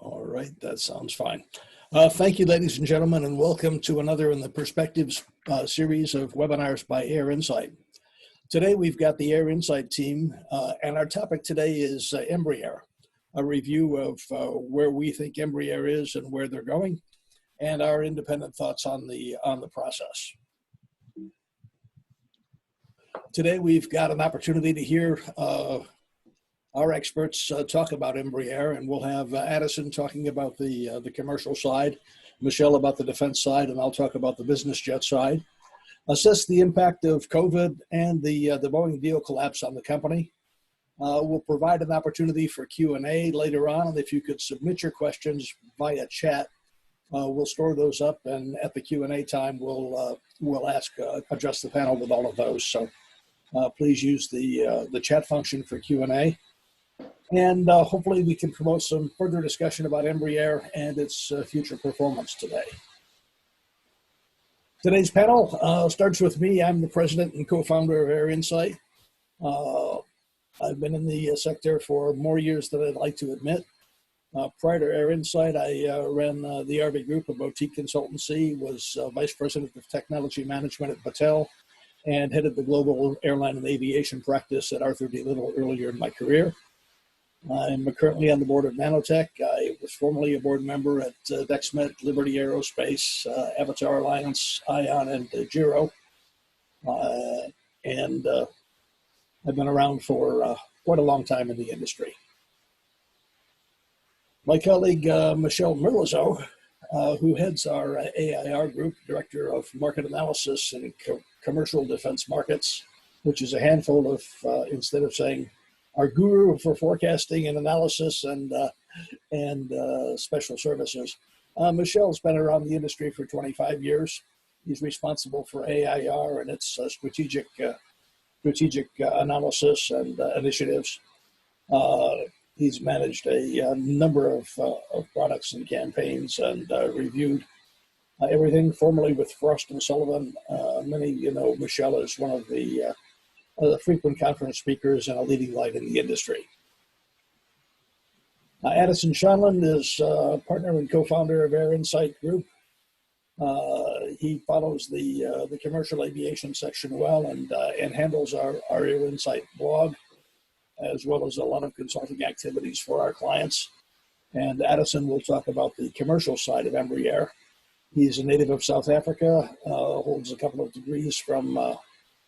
All right, that sounds fine. Thank you, ladies and gentlemen, and welcome to another in the Perspectives series of webinars by AirInsight. Today, we've got the AirInsight team, and our topic today is Embraer, a review of where we think Embraer is and where they're going, and our independent thoughts on the process. Today, we've got an opportunity to hear our experts talk about Embraer, and we'll have Addison talking about the commercial side, Michelle about the defense side, and I'll talk about the business jet side. Assess the impact of COVID and the Boeing deal collapse on the company. We'll provide an opportunity for Q&A later on, and if you could submit your questions via chat, we'll store those up, and at the Q&A time, we'll address the panel with all of those. So please use the chat function for Q&A. And hopefully we can promote some further discussion about Embraer and its future performance today. Today's panel starts with me. I'm the president and co-founder of AirInsight. I've been in the sector for more years than I'd like to admit. Prior to AirInsight, I ran the RV Group, a boutique consultancy, was vice president of technology management at Battelle, and headed the global airline and aviation practice at Arthur D. Little earlier in my career. I'm currently on the board of Nanotech. I was formerly a board member at Dexmet, Liberty Aerospace, Avatar Alliance, Ion, and Giro. And I've been around for quite a long time in the industry. My colleague, Michelle Merlizo, who heads our AIR group, Director of Market Analysis in Commercial Defense Markets, which is a handful of, instead of saying our guru for forecasting and analysis and special services. Michelle's been around the industry for 25 years. He's responsible for AIR and its strategic analysis and initiatives. He's managed a number of products and campaigns and reviewed everything formerly with Frost and Sullivan. Many, Michelle is one of the frequent conference speakers and a leading light in the industry. Addison Shanlin is partner and co-founder of AirInsight Group. He follows the commercial aviation section well and handles our AirInsight blog, as well as a lot of consulting activities for our clients. And Addison will talk about the commercial side of Embraer. He's a native of South Africa, holds a couple of degrees from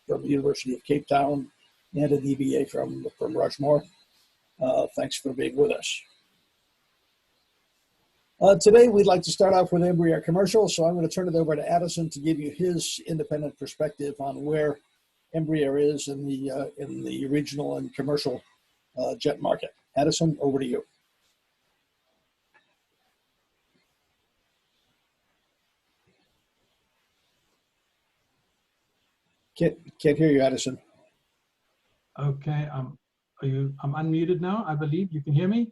the University of Cape Town and an EBA from Rushmore. Thanks for being with us. Today, we'd like to start off with Embraer Commercial, so I'm going to turn it over to Addison to give you his independent perspective on where Embraer is in the regional and commercial jet market. Addison, over to you. Can't hear you, Addison. Okay, I'm unmuted now, I believe. You can hear me?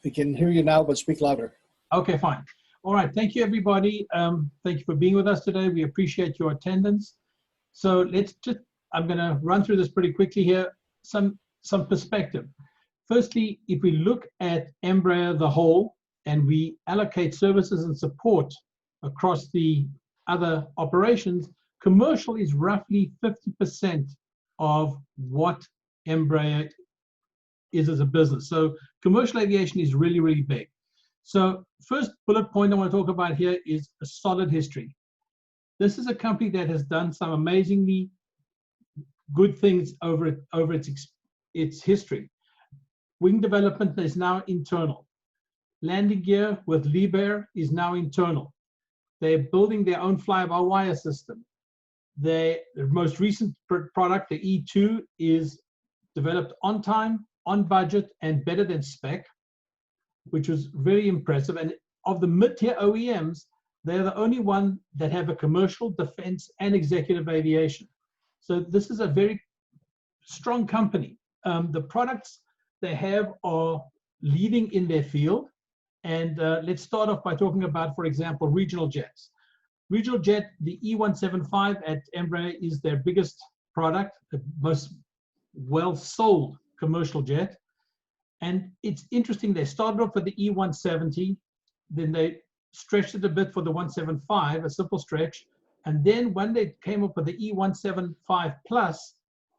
We can hear you now, but speak louder. Okay, fine. All right, thank you, everybody. Thank you for being with us today. We appreciate your attendance. So I'm gonna run through this pretty quickly here, some perspective. Firstly, if we look at Embraer the whole, and we allocate services and support across the other operations, commercial is roughly 50% of what Embraer is as a business. So commercial aviation is really, really big. So first bullet point I want to talk about here is a solid history. This is a company that has done some amazingly good things over its history. Wing development is now internal. Landing gear with Liebherr is now internal. They're building their own fly-by-wire system. The most recent product, the E2, is developed on time, on budget, and better than spec, which was very impressive. And of the mid-tier OEMs, they're the only one that have a commercial, defense, and executive aviation. So this is a very strong company. The products they have are leading in their field. And let's start off by talking about, for example, regional jets. Regional jet, the E175 at Embraer is their biggest product, the most well-sold commercial jet. And it's interesting, they started off with the E170, then they stretched it a bit for the 175, a simple stretch. And then when they came up with the E175 Plus,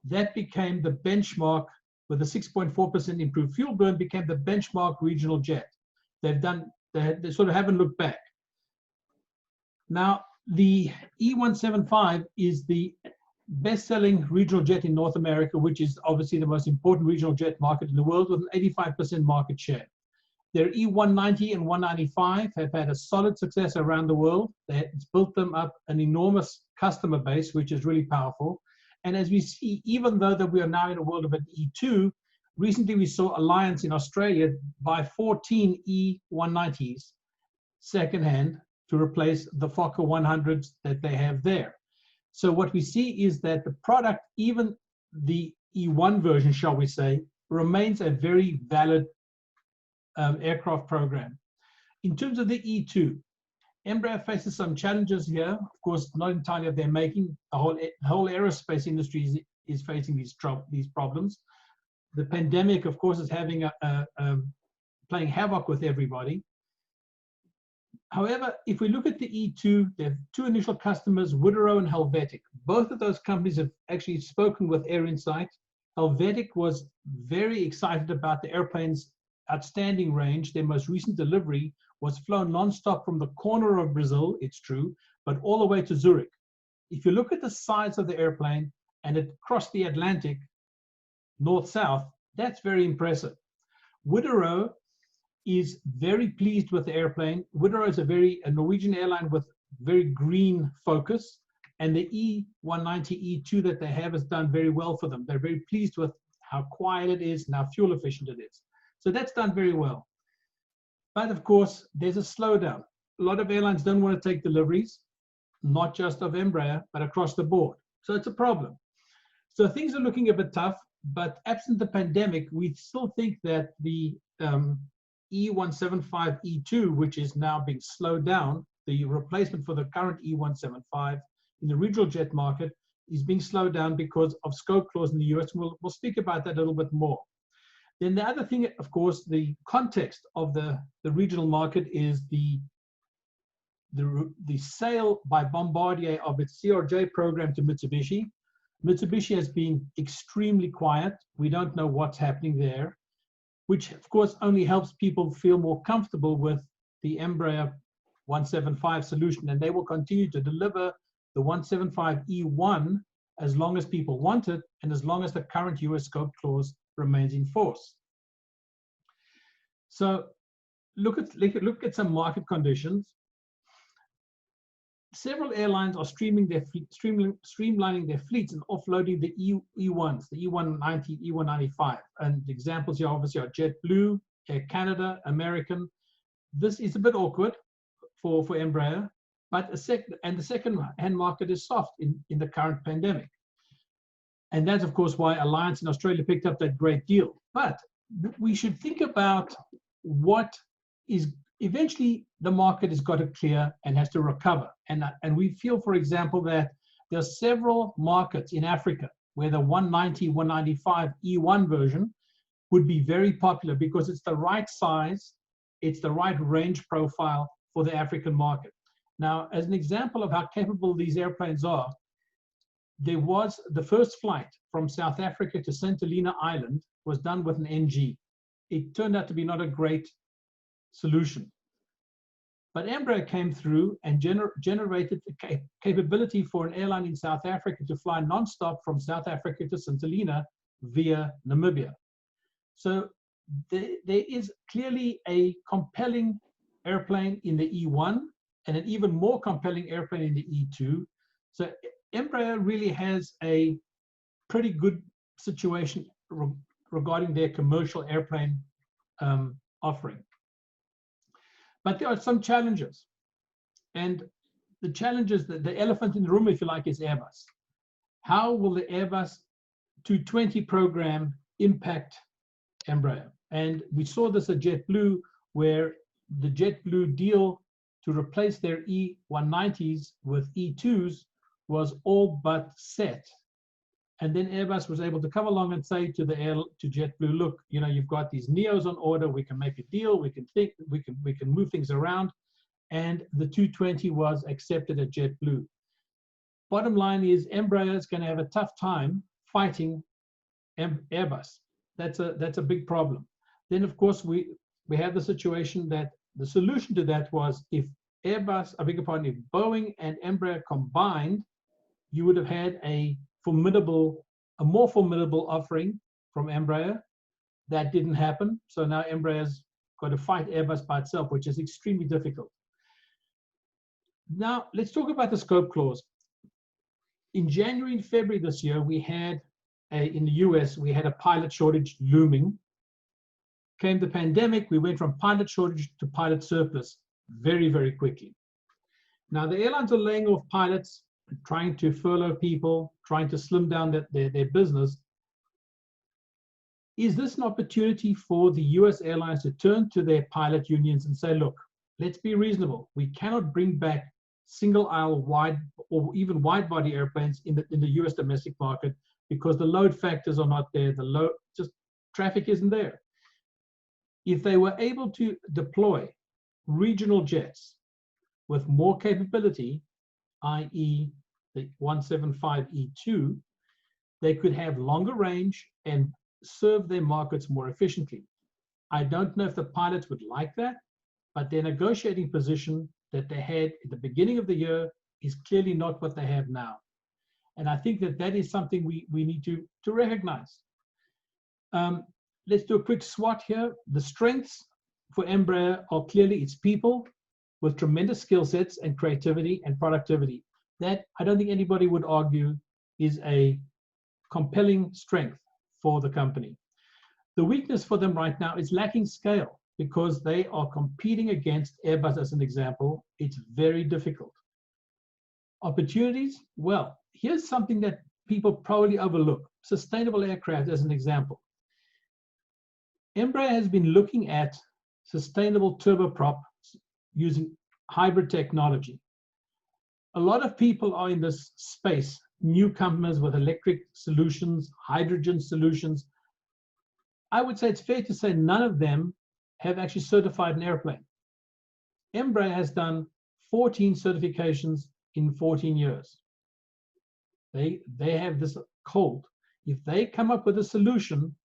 that became the benchmark with a 6.4% improved fuel burn, became the benchmark regional jet. They sort of haven't looked back. Now, the E175 is the best-selling regional jet in North America, which is obviously the most important regional jet market in the world, with an 85% market share. Their E190 and 195 have had a solid success around the world. It's built them up an enormous customer base, which is really powerful. And as we see, even though that we are now in a world of an E2, recently we saw Alliance in Australia buy 14 E190s secondhand to replace the Fokker 100s that they have there. So what we see is that the product, even the E1 version, shall we say, remains a very valid aircraft program. In terms of the E2, Embraer faces some challenges here. Of course, not entirely of their making. The whole aerospace industry is facing these problems. The pandemic, of course, is having playing havoc with everybody. However, if we look at the E2, they have two initial customers, Widerøe and Helvetic. Both of those companies have actually spoken with AirInsight. Helvetic was very excited about the airplane's outstanding range. Their most recent delivery was flown non-stop from the corner of Brazil, it's true, but all the way to Zurich. If you look at the size of the airplane and it crossed the Atlantic, north-south, that's very impressive. Widerøe is very pleased with the airplane. Widerøe is a Norwegian airline with very green focus, and the E190 E2 that they have has done very well for them. They're very pleased with how quiet it is and how fuel efficient it is. So that's done very well. But of course, there's a slowdown. A lot of airlines don't want to take deliveries, not just of Embraer, but across the board. So it's a problem. So things are looking a bit tough, but absent the pandemic, we still think that the E175 E2, which is now being slowed down, the replacement for the current E175 in the regional jet market is being slowed down because of scope clause in the US. We'll speak about that a little bit more. Then the other thing, of course, the context of the regional market is the sale by Bombardier of its CRJ program to Mitsubishi. Mitsubishi has been extremely quiet. We don't know what's happening there, which of course only helps people feel more comfortable with the Embraer 175 solution, and they will continue to deliver the 175 E1 as long as people want it and as long as the current US scope clause remains in force. So look at some market conditions. Several airlines are streamlining their fleets and offloading the E1s, the E190, E195. And examples here obviously are JetBlue, Air Canada, American. This is a bit awkward for Embraer, but the second-hand market is soft in the current pandemic. And that's, of course, why Alliance in Australia picked up that great deal. But we should think about what is eventually the market has got to clear and has to recover. And we feel, for example, that there are several markets in Africa where the 190, 195 E1 version would be very popular because it's the right size, it's the right range profile for the African market. Now, as an example of how capable these airplanes are, there was the first flight from South Africa to St. Helena Island was done with an NG. It turned out to be not a great solution. But Embraer came through and generated the capability for an airline in South Africa to fly non-stop from South Africa to St. Helena via Namibia. So there is clearly a compelling airplane in the E1 and an even more compelling airplane in the E2. So Embraer really has a pretty good situation regarding their commercial airplane offering. But there are some challenges. And the challenges, the elephant in the room, if you like, is Airbus. How will the Airbus 220 program impact Embraer? And we saw this at JetBlue, where the JetBlue deal to replace their E190s with E2s was all but set. And then Airbus was able to come along and say to JetBlue, look, you know, you've got these Neos on order. We can make a deal. We can move things around. And the 220 was accepted at JetBlue. Bottom line is Embraer is going to have a tough time fighting Airbus. That's a big problem. Then of course we have the situation that the solution to that was if Airbus, I beg your pardon, if Boeing and Embraer combined, you would have had a more formidable offering from Embraer. That didn't happen. So now Embraer's got to fight Airbus by itself, which is extremely difficult. Now let's talk about the scope clause. In January and February this year, we had in the US, we had a pilot shortage looming. Came the pandemic, we went from pilot shortage to pilot surplus very, very quickly. Now the airlines are laying off pilots, trying to furlough people, trying to slim down their business. Is this an opportunity for the US airlines to turn to their pilot unions and say, look, let's be reasonable. We cannot bring back single aisle wide or even wide body airplanes in the US domestic market because the load factors are not there. Just traffic isn't there. If they were able to deploy regional jets with more capability, i.e. the 175E2, they could have longer range and serve their markets more efficiently. I don't know if the pilots would like that, but their negotiating position that they had at the beginning of the year is clearly not what they have now. And I think that is something we need to recognize. Let's do a quick SWOT here. The strengths for Embraer are clearly its people with tremendous skill sets and creativity and productivity. That, I don't think anybody would argue, is a compelling strength for the company. The weakness for them right now is lacking scale because they are competing against Airbus as an example. It's very difficult. Opportunities, well, here's something that people probably overlook. Sustainable aircraft as an example. Embraer has been looking at sustainable turboprop using hybrid technology. A lot of people are in this space, newcomers with electric solutions, hydrogen solutions. I would say it's fair to say none of them have actually certified an airplane. Embraer has done 14 certifications in 14 years. They have this cold. If they come up with a solution,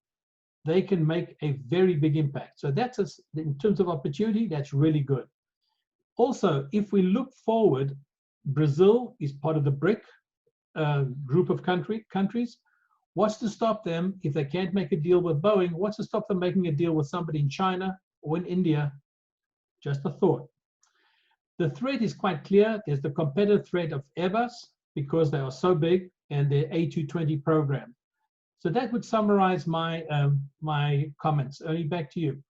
they can make a very big impact. So that's, in terms of opportunity, that's really good. Also, if we look forward, Brazil is part of the BRIC group of countries. What's to stop them, if they can't make a deal with Boeing, what's to stop them making a deal with somebody in China or in India? Just a thought. The threat is quite clear. There's the competitive threat of Airbus because they are so big and their A220 program. So that would summarize my my comments. Ernie, back to you.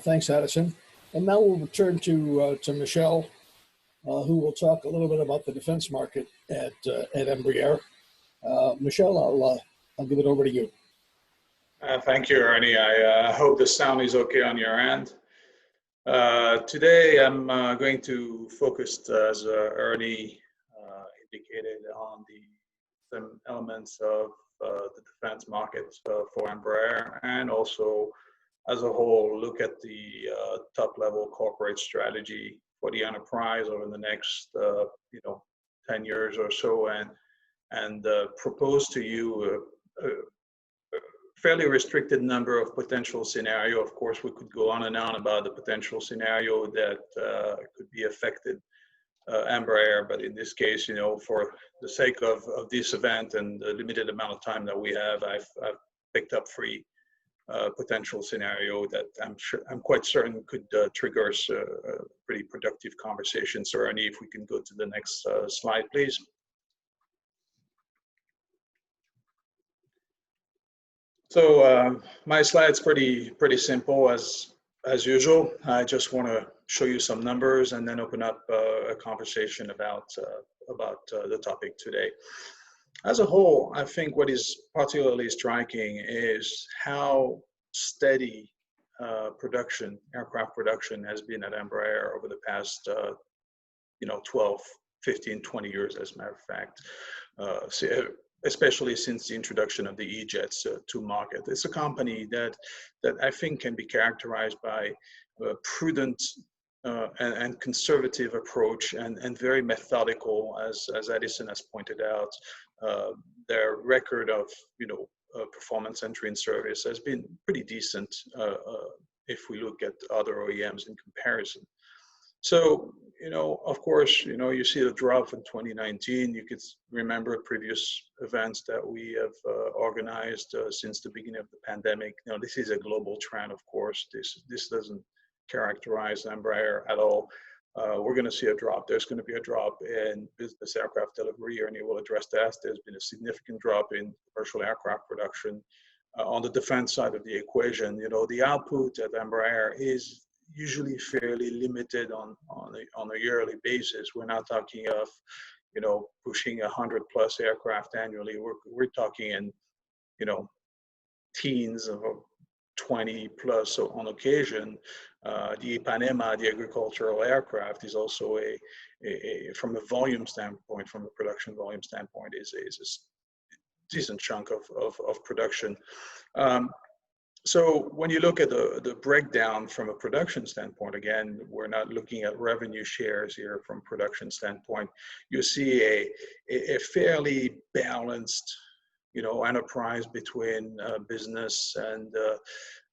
Thanks, Addison. And now we'll return to Michelle, who will talk a little bit about the defense market at Embraer. Michelle, I'll give it over to you. Thank you, Ernie. I hope the sound is okay on your end. Today, I'm going to focus, as Ernie indicated, on some elements of the defense market for Embraer, and also, as a whole, look at the top-level corporate strategy for the enterprise over the next, 10 years or so, and propose to you a fairly restricted number of potential scenario. Of course, we could go on and on about the potential scenario that could be affected Embraer, but in this case, for the sake of this event and the limited amount of time that we have, I've picked up 3 potential scenario that I'm quite certain could trigger a pretty productive conversation. So, Ernie, if we can go to the next slide, please. So my slide's pretty simple as usual. I just want to show you some numbers and then open up a conversation about the topic today. As a whole, I think what is particularly striking is how steady aircraft production has been at Embraer over the past 12, 15, 20 years, as a matter of fact, especially since the introduction of the E-jets to market. It's a company that I think can be characterized by a prudent and conservative approach and very methodical, as Edison has pointed out. Their record of performance entry in service has been pretty decent if we look at other OEMs in comparison. So, of course, you see the drop in 2019. You could remember previous events that we have organized since the beginning of the pandemic. This is a global trend, of course. This doesn't characterize Embraer at all. We're going to see a drop. There's going to be a drop in business aircraft delivery, and you will address that. There's been a significant drop in commercial aircraft production. On the defense side of the equation, the output at Embraer is usually fairly limited on a yearly basis. We're not talking of, pushing 100+ aircraft annually. We're talking in, teens of 20+ on occasion. The Ipanema, the agricultural aircraft, is also from a volume standpoint, from a production volume standpoint, is a decent chunk of production. So when you look at the breakdown from a production standpoint, again, we're not looking at revenue shares here from production standpoint. You see a fairly balanced, enterprise between business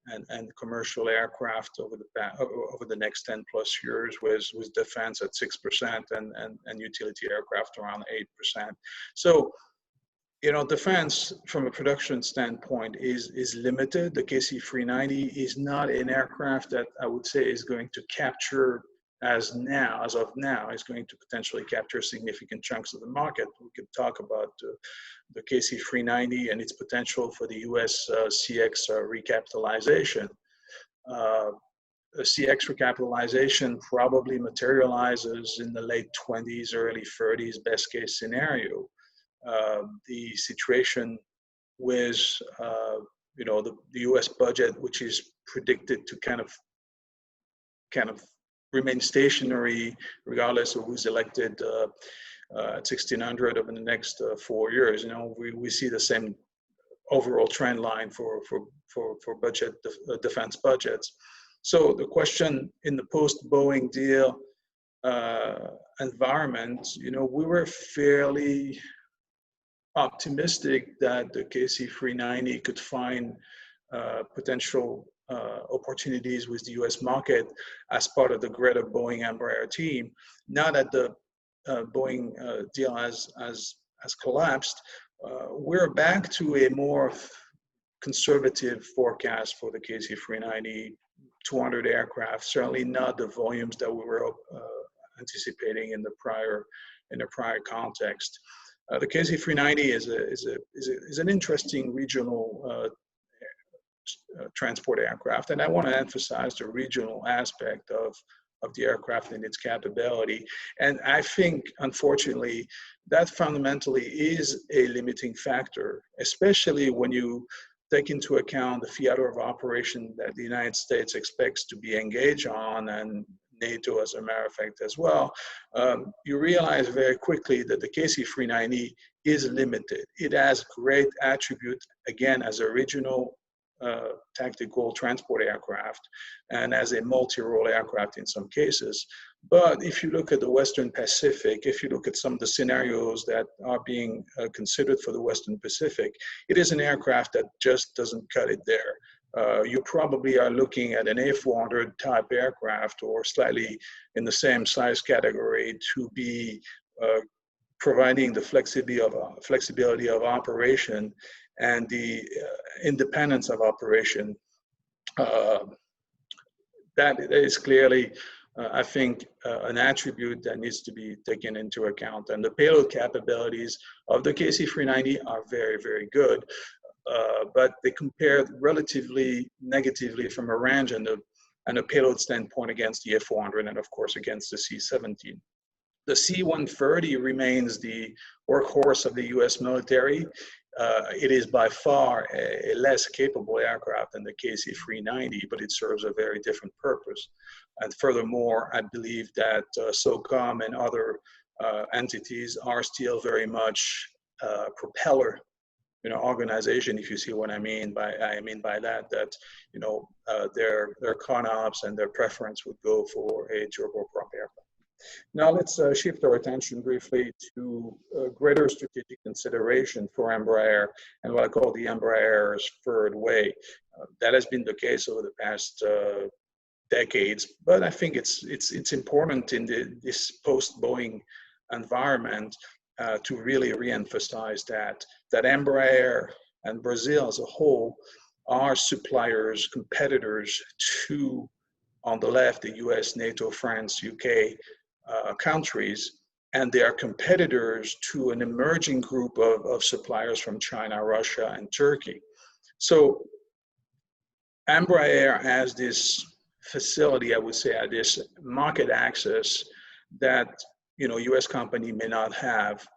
and commercial aircraft over the next 10+ years, with defense at 6% and utility aircraft around 8%. So, defense from a production standpoint is limited. The KC-390 is not an aircraft that I would say is going to capture, as of now, is going to potentially capture significant chunks of the market. We could talk about the KC-390 and its potential for the US CX recapitalization. The CX recapitalization probably materializes in the late 20s, early 30s, best case scenario. The situation with the U.S. budget, which is predicted to kind of remain stationary regardless of who's elected at 1600 over the next 4 years. We see the same overall trend line for budget defense budgets. So the question in the post-Boeing deal environment, we were fairly optimistic that the KC-390 could find potential opportunities with the U.S. market as part of the greater Boeing Embraer team. Now that the Boeing deal has collapsed, we're back to a more conservative forecast for the KC-390, 200 aircraft, certainly not the volumes that we were anticipating in the prior context. The KC-390 is an interesting regional transport aircraft, and I want to emphasize the regional aspect of the aircraft and its capability. And I think, unfortunately, that fundamentally is a limiting factor, especially when you take into account the theater of operation that the United States expects to be engaged on, and NATO, as a matter of fact, as well. You realize very quickly that the KC-390 is limited. It has great attributes, again, as a regional tactical transport aircraft and as a multi-role aircraft in some cases. But if you look at the Western Pacific, if you look at some of the scenarios that are being considered for the Western Pacific, it is an aircraft that just doesn't cut it there. You probably are looking at an A400 type aircraft, or slightly in the same size category, to be providing the flexibility of operation and the independence of operation. That is clearly, I think, an attribute that needs to be taken into account. And the payload capabilities of the KC-390 are very, very good. But they compared relatively negatively from a range and a payload standpoint against the A400, and of course against the C-17. The C-130 remains the workhorse of the US military. It is by far a less capable aircraft than the KC-390, but it serves a very different purpose. And furthermore, I believe that SOCOM and other entities are still very much propeller, organization. If you see what I mean by that, their ConOps and their preference would go for a turboprop airplane. Now let's shift our attention briefly to greater strategic consideration for Embraer and what I call the Embraer's third way. That has been the case over the past decades, but I think it's important in this post-Boeing environment to really re-emphasize that Embraer and Brazil as a whole are suppliers, competitors to, on the left, the US, NATO, France, UK countries, and they are competitors to an emerging group of suppliers from China, Russia, and Turkey. So Embraer has this facility, I would say, this market access that US company may not have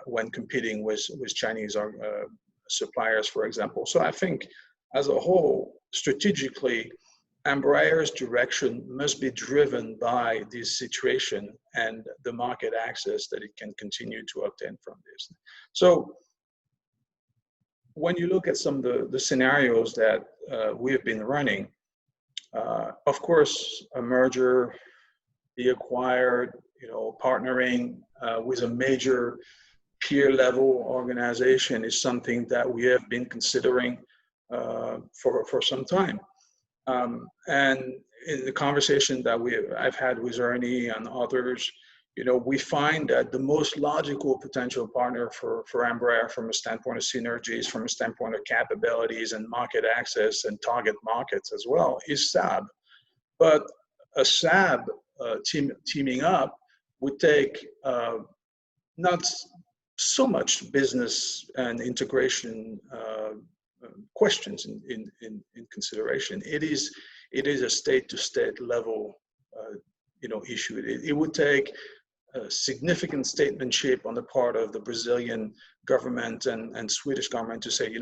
when competing with Chinese suppliers, for example. So I think as a whole, strategically, Embraer's direction must be driven by this situation and the market access that it can continue to obtain from this. So when you look at some of the scenarios that we have been running, of course, a merger, be acquired, partnering with a major peer-level organization is something that we have been considering for some time. And in the conversation that I've had with Ernie and others, we find that the most logical potential partner for Embraer from a standpoint of synergies, from a standpoint of capabilities and market access and target markets as well, is Saab. But a Saab teaming up would take not so much business and integration questions in consideration. It is a state-to-state level issue. It would take significant statesmanship on the part of the Brazilian government and Swedish government to say,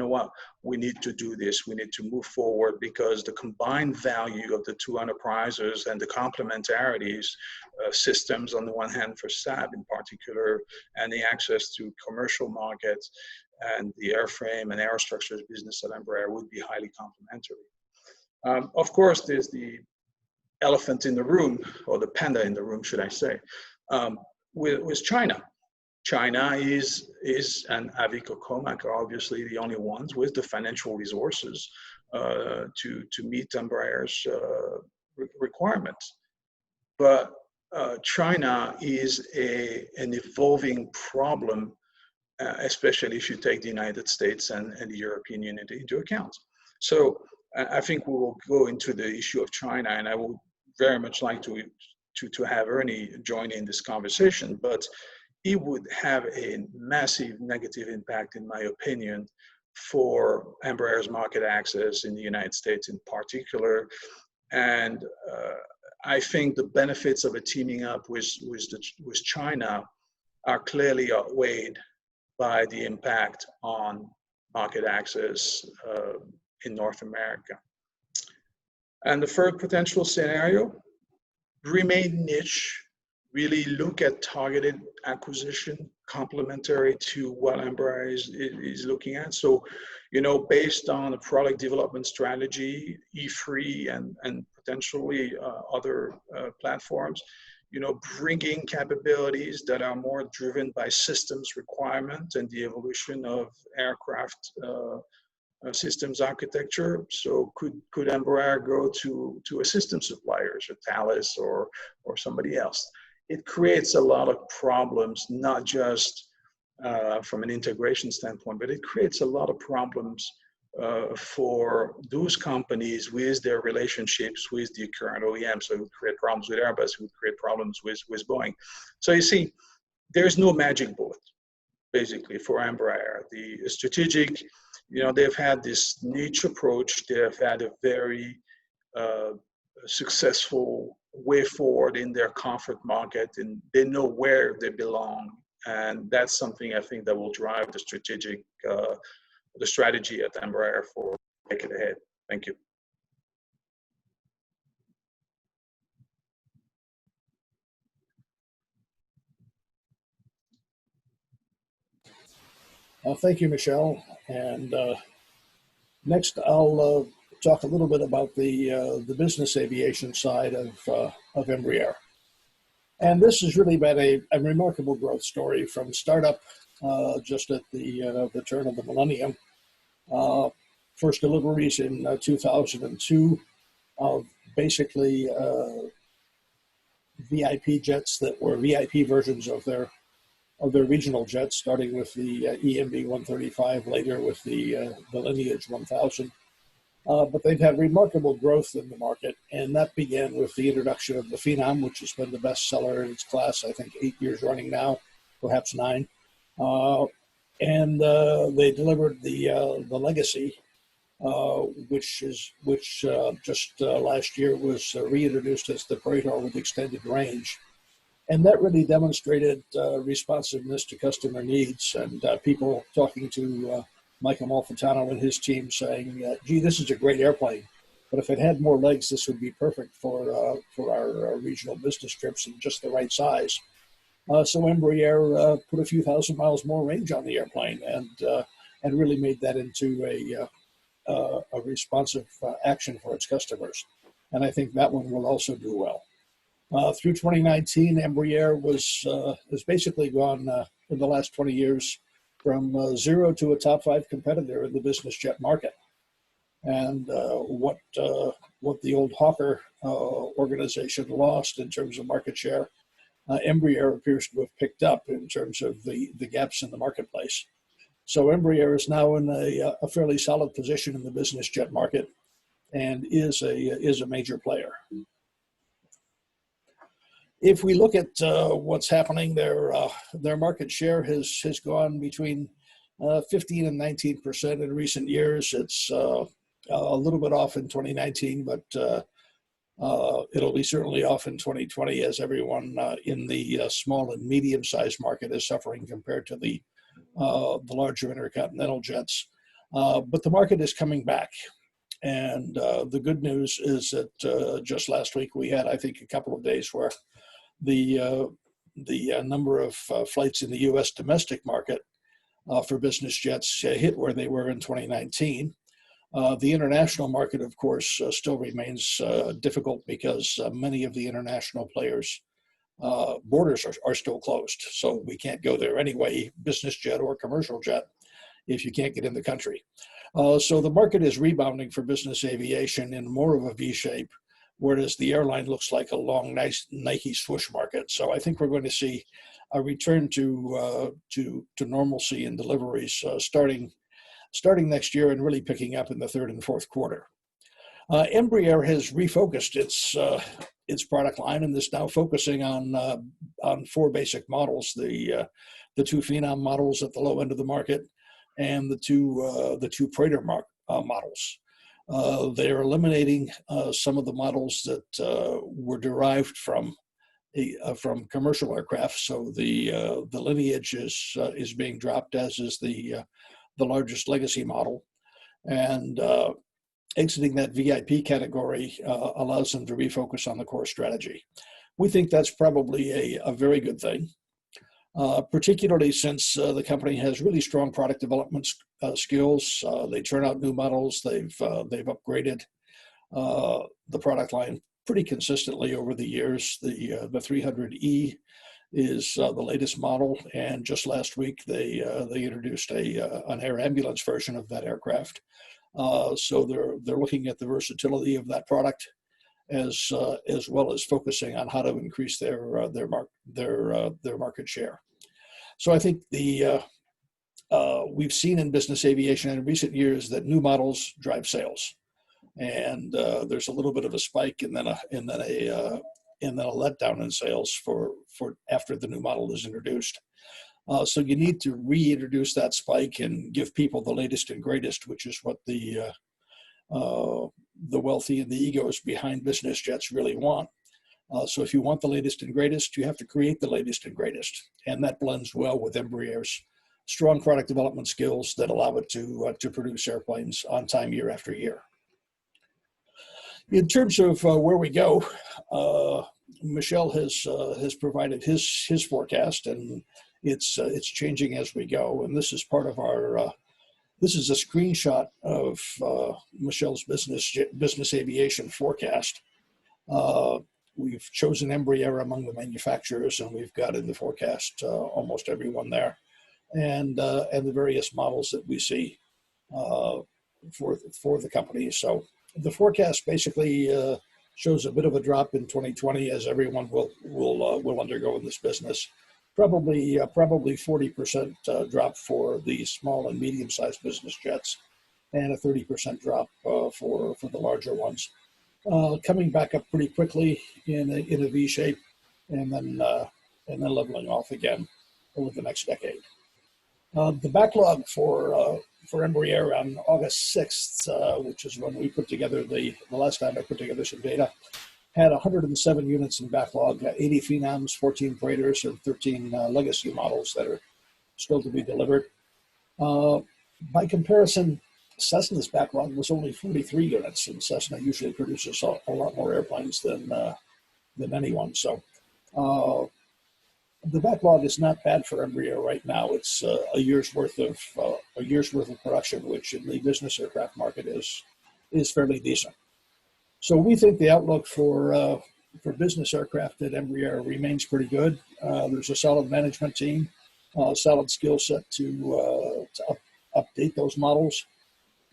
we need to do this, we need to move forward, because the combined value of the two enterprises and the complementarities systems on the one hand for Saab in particular, and the access to commercial markets and the airframe and aerostructures business at Embraer would be highly complementary. Of course, there's the elephant in the room, or the panda in the room, should I say, with China. China is and Avico Comac are obviously the only ones with the financial resources to meet Embraer's requirements. But China is an evolving problem, especially if you take the United States and the European Union into account. So I think we will go into the issue of China, and I would very much like to have Ernie join in this conversation, but it would have a massive negative impact, in my opinion, for Embraer's market access in the United States in particular. And I think the benefits of a teaming up with China are clearly outweighed by the impact on market access in North America. And the third potential scenario, remain niche, really look at targeted acquisition complementary to what Embraer is looking at. So, based on a product development strategy, E3 and potentially other platforms, bringing capabilities that are more driven by systems requirement and the evolution of aircraft systems architecture. So could Embraer go to a system suppliers, or Thales or somebody else? It creates a lot of problems, not just from an integration standpoint, but it creates a lot of problems for those companies with their relationships with the current OEM. So it would create problems with Airbus, it would create problems with Boeing. So you see, there's no magic bullet, basically, for Embraer. The strategic, they've had this niche approach. They have had a very successful way forward in their comfort market, and they know where they belong And that's something I think that will drive the strategy at Embraer for the decade ahead. Thank you. Thank you, Michel. And next, I'll talk a little bit about the business aviation side of Embraer. And this has really been a remarkable growth story from startup just at the turn of the millennium. First deliveries in 2002 of basically VIP jets that were VIP versions of their regional jets, starting with the EMB 135, later with the Lineage 1000. But they've had remarkable growth in the market, and that began with the introduction of the Phenom, which has been the best seller in its class, I think 8 years running now, perhaps 9. And they delivered the Legacy, which just last year was reintroduced as the Praetor with extended range. And that really demonstrated responsiveness to customer needs, and people talking to Michael Malfitano and his team saying, gee, this is a great airplane, but if it had more legs, this would be perfect for our regional business trips and just the right size. So Embraer put a few thousand miles more range on the airplane and really made that into a responsive action for its customers. And I think that one will also do well. Through 2019, Embraer has basically gone in the last 20 years from zero to a top 5 competitor in the business jet market. And what the old Hawker organization lost in terms of market share, Embraer appears to have picked up in terms of the gaps in the marketplace. So Embraer is now in a fairly solid position in the business jet market and is a major player. If we look at what's happening, their market share has gone between 15 and 19% in recent years. It's a little bit off in 2019, but it'll be certainly off in 2020 as everyone in the small and medium-sized market is suffering compared to the larger intercontinental jets. But the market is coming back. And the good news is that just last week we had, I think, a couple of days where the number of flights in the U.S. domestic market for business jets hit where they were in 2019. The international market, of course, still remains difficult because many of the international players' borders are still closed. So we can't go there anyway, business jet or commercial jet, if you can't get in the country. So the market is rebounding for business aviation in more of a V shape, whereas the airline looks like a long, nice Nike swoosh market. So I think we're going to see a return to normalcy in deliveries starting next year and really picking up in the third and fourth quarter. Embraer has refocused its product line and is now focusing on 4 basic models: the 2 Phenom models at the low end of the market, and the two Praetor models. They are eliminating some of the models that were derived from commercial aircraft. So the Lineage is being dropped, as is the largest Legacy model, and exiting that VIP category allows them to refocus on the core strategy. We think that's probably a very good thing, particularly since the company has really strong product development skills. They turn out new models. They've upgraded the product line pretty consistently over the years. The 300E is the latest model, and just last week they introduced an air ambulance version of that aircraft. So they're looking at the versatility of that product, as well as focusing on how to increase their market share. So I think we've seen in business aviation in recent years that new models drive sales, and there's a little bit of a spike and then a letdown in sales for after the new model is introduced. So you need to reintroduce that spike and give people the latest and greatest, which is what the wealthy and the egos behind business jets really want. So if you want the latest and greatest, you have to create the latest and greatest. And that blends well with Embraer's strong product development skills that allow it to produce airplanes on time year after year. In terms of where we go, Michel has provided his forecast, and it's changing as we go. And this is part of our. This is a screenshot of Michel's business aviation forecast. We've chosen Embraer among the manufacturers, and we've got in the forecast almost everyone there, and the various models that we see for the company. So the forecast basically shows a bit of a drop in 2020, as everyone will undergo in this business. Probably 40% drop for the small and medium-sized business jets, and a 30% drop for the larger ones. Coming back up pretty quickly in a V shape, and then leveling off again over the next decade. The backlog for Embraer on August 6th, which is when we put together the last time I put together some data, had 107 units in backlog, 80 Phenoms, 14 Praetors, and 13 legacy models that are still to be delivered. By comparison, Cessna's backlog was only 43 units, and Cessna usually produces a lot more airplanes than anyone. So the backlog is not bad for Embraer right now. It's a year's worth of production, which in the business aircraft market is fairly decent. So we think the outlook for business aircraft at Embraer remains pretty good. There's a solid management team, solid skill set to update those models,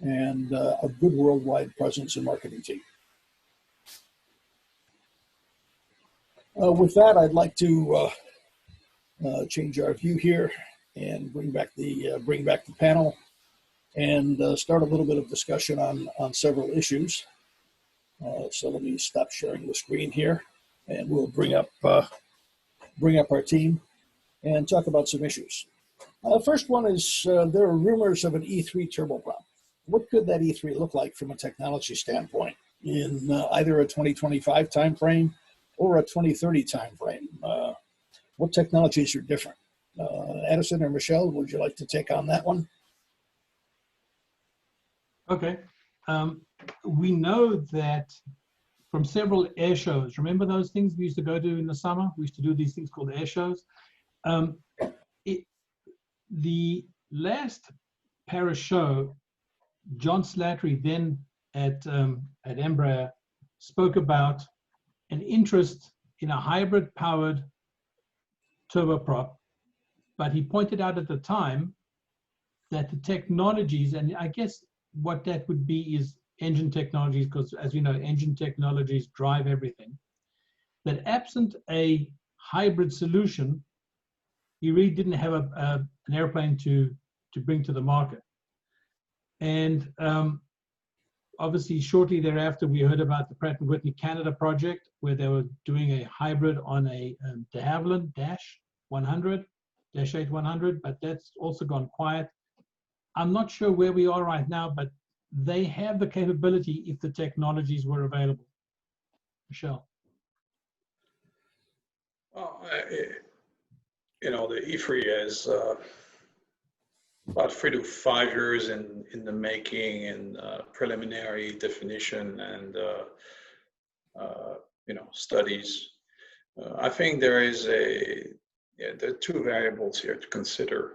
and a good worldwide presence and marketing team. With that, I'd like to change our view here and bring back the panel, and start a little bit of discussion on several issues. So let me stop sharing the screen here, and we'll bring up our team and talk about some issues. First one is there are rumors of an E3 turboprop. What could that E3 look like from a technology standpoint in either a 2025 timeframe or a 2030 timeframe? What technologies are different? Addison or Michel, would you like to take on that one? Okay. We know that from several air shows. Remember those things we used to go to in the summer? We used to do these things called air shows. The last Paris show, John Slattery, then at Embraer, spoke about an interest in a hybrid-powered turboprop, but he pointed out at the time that the technologies, and I guess what that would be is engine technologies, because as you know, engine technologies drive everything, that absent a hybrid solution, he really didn't have an airplane to bring to the market. And obviously, shortly thereafter, we heard about the Pratt & Whitney Canada project, where they were doing a hybrid on a de Havilland Dash 100, Dash 8 100, but that's also gone quiet. I'm not sure where we are right now, but they have the capability if the technologies were available. Michel. Well, the E3 is about 3 to 5 years in the making, and preliminary definition and studies. I think there are two variables here to consider.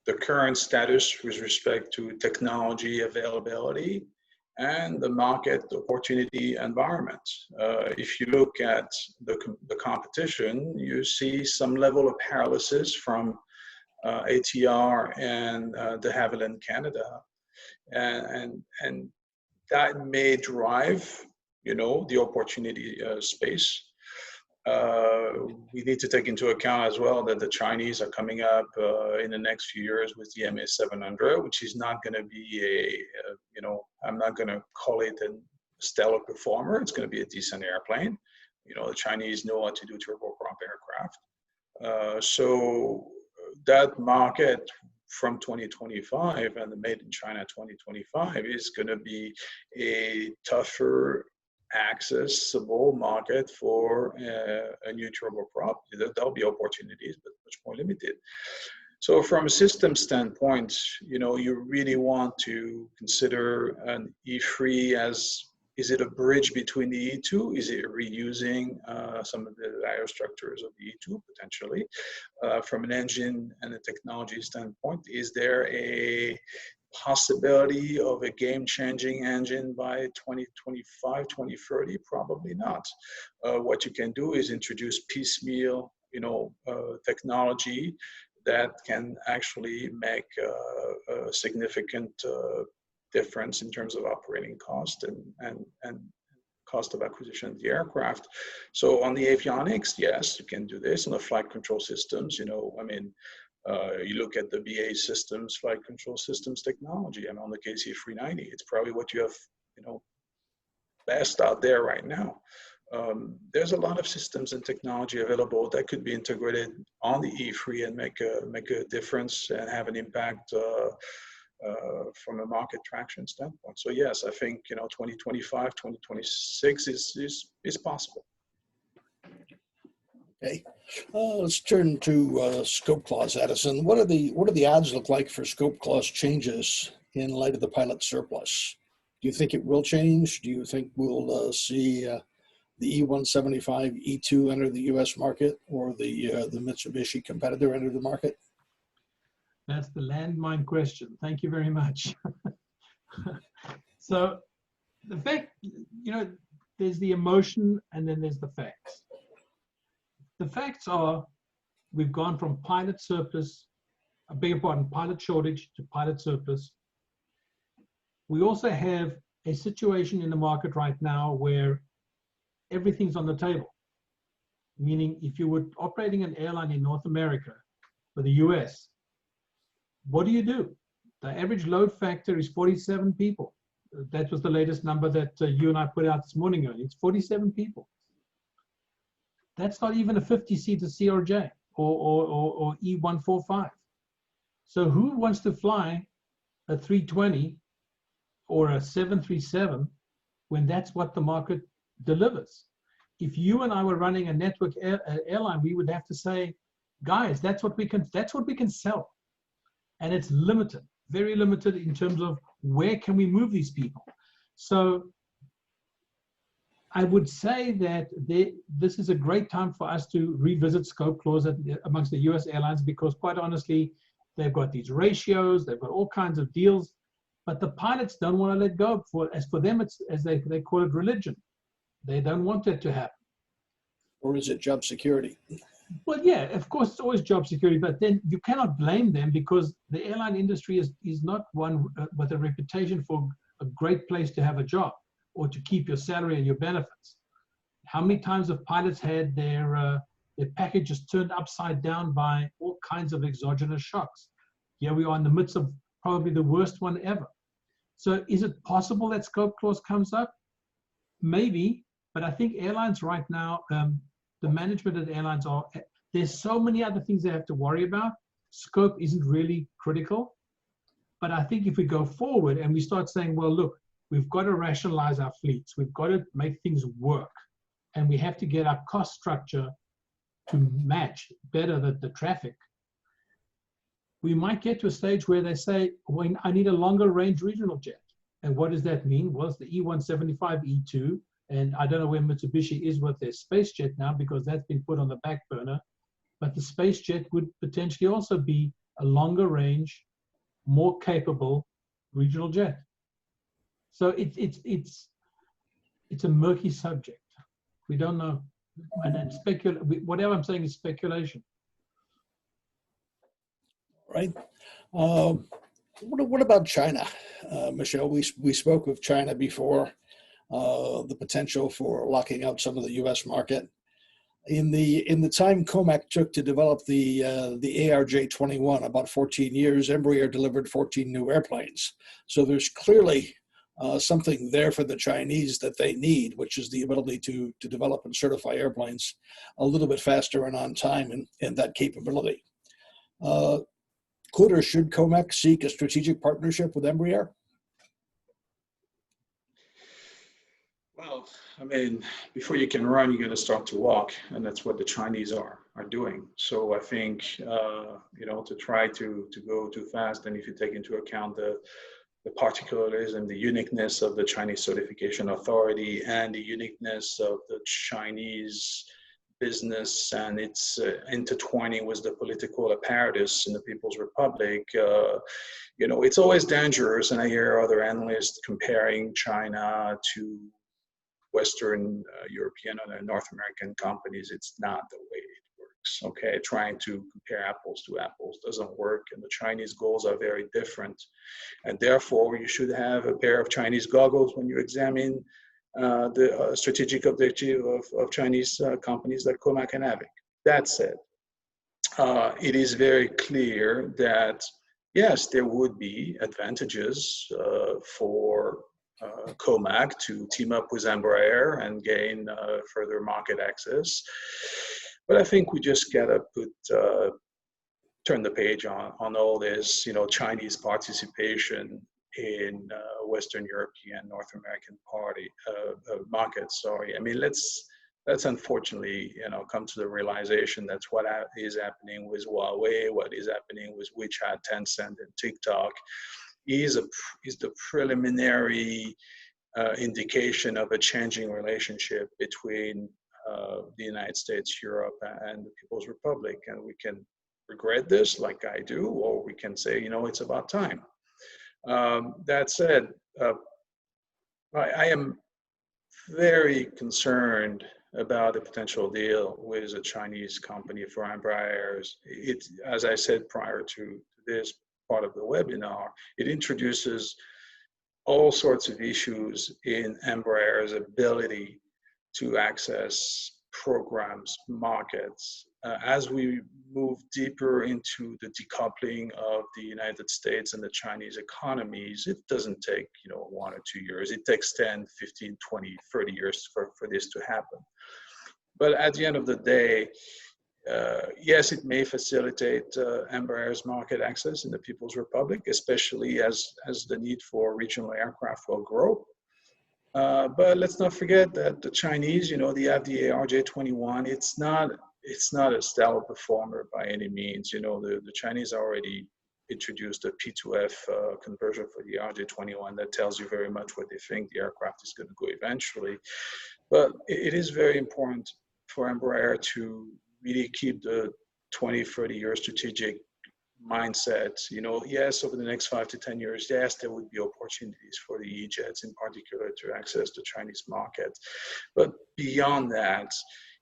The current status with respect to technology availability and the market opportunity environment. If you look at the competition, you see some level of paralysis from ATR and de Havilland Canada, and that may drive the opportunity space. We need to take into account as well that the Chinese are coming up in the next few years with the MA700, which is not going to be I'm not going to call it a stellar performer. It's going to be a decent airplane. The Chinese know how to do turboprop aircraft. So that market from 2025 and the Made in China 2025 is going to be a tougher accessible market for a new turboprop. There'll be opportunities, but much more limited. So from a system standpoint, you really want to consider an E3 as, is it a bridge between the E2? Is it reusing some of the aerostructures of the E2 potentially? From an engine and a technology standpoint, is there a possibility of a game-changing engine by 2025, 2030? Probably not. What you can do is introduce piecemeal, technology that can actually make a significant difference in terms of operating cost and cost of acquisition of the aircraft. So on the avionics, yes, you can do this. On the flight control systems, you look at the BA systems, flight control systems technology, and on the KC-390, it's probably what you have, best out there right now. There's a lot of systems and technology available that could be integrated on the E3 and make a difference and have an impact from a market traction standpoint. So yes, I think 2025, 2026 is possible. Okay, let's turn to scope clause, Addison. What do the odds look like for scope clause changes in light of the pilot surplus? Do you think it will change? Do you think we'll see the E175 E2 enter the U.S. market, or the Mitsubishi competitor enter the market? That's the landmine question. Thank you very much. So the fact, there's the emotion and then there's the facts. The facts are, we've gone from pilot surplus, pilot shortage to pilot surplus. We also have a situation in the market right now where everything's on the table. Meaning, if you were operating an airline in North America for the US, what do you do? The average load factor is 47 people. That was the latest number that you and I put out this morning. It's 47 people. That's not even a 50-seater CRJ or E145. So who wants to fly a 320 or a 737 when that's what the market delivers? If you and I were running a network airline, we would have to say, guys, that's what we can sell. And it's limited, very limited in terms of where can we move these people. So I would say that this is a great time for us to revisit scope clause amongst the US airlines, because quite honestly, they've got these ratios, they've got all kinds of deals, but the pilots don't want to let go. As for them, it's, as they call it, religion. They don't want that to happen. Or is it job security? Well, yeah, of course, it's always job security, but then you cannot blame them, because the airline industry is not one with a reputation for a great place to have a job or to keep your salary and your benefits. How many times have pilots had their packages turned upside down by all kinds of exogenous shocks? Here we are in the midst of probably the worst one ever. So is it possible that scope clause comes up? Maybe, but I think airlines right now, the management of the airlines there's so many other things they have to worry about. Scope isn't really critical. But I think if we go forward and we start saying, well, look, we've got to rationalize our fleets. We've got to make things work. And we have to get our cost structure to match better the traffic. We might get to a stage where they say, well, I need a longer range regional jet. And what does that mean? Well, it's the E175, E2. And I don't know where Mitsubishi is with their space jet now, because that's been put on the back burner. But the space jet would potentially also be a longer range, more capable regional jet. So it's a murky subject. We don't know. And then whatever I'm saying is speculation. Right. What about China, Michelle? We spoke of China before. The potential for locking out some of the U.S. market. In the time COMAC took to develop the ARJ21, about 14 years, Embraer delivered 14 new airplanes. So there's clearly something there for the Chinese that they need, which is the ability to develop and certify airplanes a little bit faster and on time, and that capability. Could or should COMAC seek a strategic partnership with Embraer? Well, I mean, before you can run, you're going to start to walk, and that's what the Chinese are doing. So I think, you know, to try to go too fast, and if you take into account the particularism, the uniqueness of the Chinese Certification Authority, and the uniqueness of the Chinese business and its intertwining with the political apparatus in the People's Republic, you know, it's always dangerous. And I hear other analysts comparing China to Western European and North American companies. It's not the way it works. Okay, trying to compare apples to apples doesn't work, and the Chinese goals are very different. And therefore, you should have a pair of Chinese goggles when you examine the strategic objective of Chinese companies like Comac and Avic. That said, it is very clear that, yes, there would be advantages for Comac to team up with Embraer and gain further market access. But I think we just gotta turn the page on all this, you know, Chinese participation in Western European, North American markets. Sorry, I mean, let's unfortunately, you know, come to the realization that's what is happening with Huawei, what is happening with WeChat, Tencent, and TikTok is the preliminary indication of a changing relationship between the United States, Europe, and the People's Republic. And we can regret this, like I do, or we can say, you know, it's about time. That said, I am very concerned about a potential deal with a Chinese company for Embraer. It, as I said prior to this part of the webinar, it introduces all sorts of issues in Embraer's ability to access programs, markets. As we move deeper into the decoupling of the United States and the Chinese economies, it doesn't take, you know, 1 or 2 years. It takes 10, 15, 20, 30 years for this to happen. But at the end of the day, yes, it may facilitate Embraer's market access in the People's Republic, especially as the need for regional aircraft will grow. But let's not forget that the Chinese, you know, they have the ARJ21. It's not a stellar performer by any means. You know, the Chinese already introduced a P2F conversion for the ARJ21 that tells you very much what they think the aircraft is going to go eventually. But it is very important for Embraer to really keep the 20, 30-year strategic mindset. You know, yes, over the next 5 to 10 years, yes, there would be opportunities for the E-jets in particular to access the Chinese market. But beyond that,